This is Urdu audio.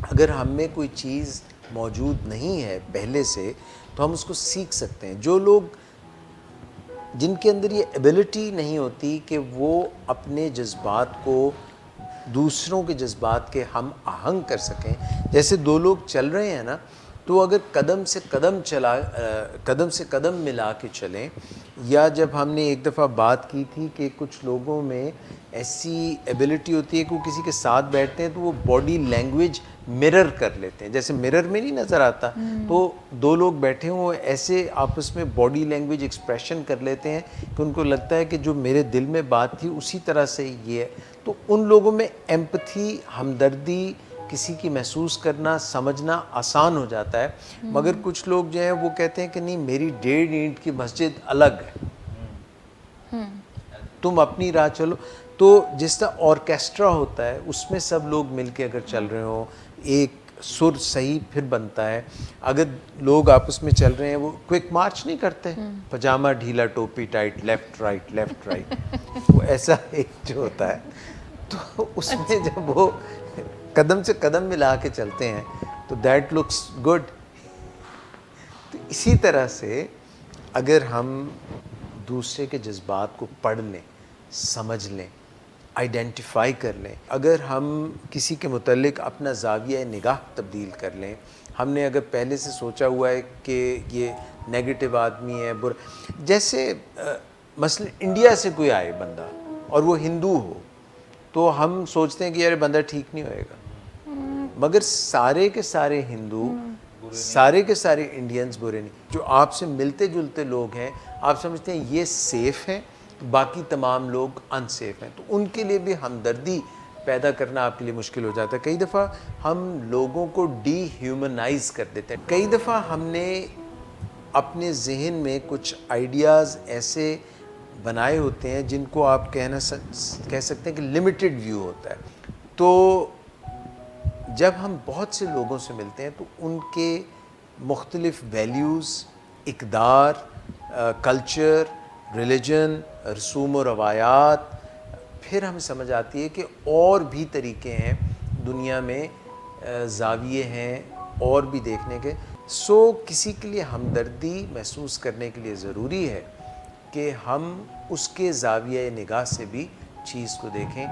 اگر ہم میں کوئی چیز موجود نہیں ہے پہلے سے تو ہم اس کو سیکھ سکتے ہیں. جو لوگ جن کے اندر یہ ایبلٹی نہیں ہوتی کہ وہ اپنے جذبات کو دوسروں کے جذبات کے ہم آہنگ کر سکیں, جیسے دو لوگ چل رہے ہیں نا, تو اگر قدم سے قدم ملا کے چلیں, یا جب ہم نے ایک دفعہ بات کی تھی کہ کچھ لوگوں میں ایسی ایبلٹی ہوتی ہے کہ وہ کسی کے ساتھ بیٹھتے ہیں تو وہ باڈی لینگویج مرر کر لیتے ہیں, جیسے مرر میں نہیں نظر آتا, تو دو لوگ بیٹھے ہوں ایسے آپس میں باڈی لینگویج ایکسپریشن کر لیتے ہیں کہ ان کو لگتا ہے کہ جو میرے دل میں بات تھی اسی طرح سے یہ ہے. تو ان لوگوں میں ایمپتھی, ہمدردی, کسی کی محسوس کرنا, سمجھنا آسان ہو جاتا ہے. مگر کچھ لوگ جو ہیں وہ کہتے ہیں کہ نہیں, میری 1.5 اینٹ کی مسجد الگ ہے, تم اپنی راہ چلو. تو جس طرح آرکیسٹرا ہوتا ہے اس میں سب لوگ مل کے اگر چل رہے ہوں, ایک سر صحیح پھر بنتا ہے. اگر لوگ آپس میں چل رہے ہیں وہ کوئک مارچ نہیں کرتے, پجامہ ڈھیلا ٹوپی ٹائٹ, لیفٹ رائٹ, وہ ایسا ایک جو ہوتا ہے, تو اس میں جب وہ قدم سے قدم ملا کے چلتے ہیں تو دیٹ لکس گڈ. تو اسی طرح سے اگر ہم دوسرے کے جذبات کو پڑھ لیں, سمجھ لیں, آئیڈینٹیفائی کر لیں, اگر ہم کسی کے متعلق اپنا زاویہ نگاہ تبدیل کر لیں, ہم نے اگر پہلے سے سوچا ہوا ہے کہ یہ نیگیٹو آدمی ہے, جیسے مثلا انڈیا سے کوئی آئے بندہ اور وہ ہندو ہو تو ہم سوچتے ہیں کہ یار بندہ ٹھیک نہیں ہوئے گا, مگر سارے کے سارے ہندو, سارے کے سارے انڈینز برے نہیں. جو آپ سے ملتے جلتے لوگ ہیں آپ سمجھتے ہیں یہ سیف ہیں, باقی تمام لوگ ان سیف ہیں, تو ان کے لیے بھی ہمدردی پیدا کرنا آپ کے لیے مشکل ہو جاتا ہے. کئی دفعہ ہم لوگوں کو ڈی ہیومنائز کر دیتے ہیں. کئی دفعہ ہم نے اپنے ذہن میں کچھ آئیڈیاز ایسے بنائے ہوتے ہیں جن کو آپ کہہ سکتے ہیں کہ لمیٹڈ ویو ہوتا ہے. تو جب ہم بہت سے لوگوں سے ملتے ہیں تو ان کے مختلف ویلیوز, اقدار, کلچر, ریلیجن, رسوم و روایات, پھر ہمیں سمجھ آتی ہے کہ اور بھی طریقے ہیں دنیا میں, زاویے ہیں اور بھی دیکھنے کے. کسی کے لیے ہمدردی محسوس کرنے کے لیے ضروری ہے کہ ہم اس کے زاویہ نگاہ سے بھی چیز کو دیکھیں.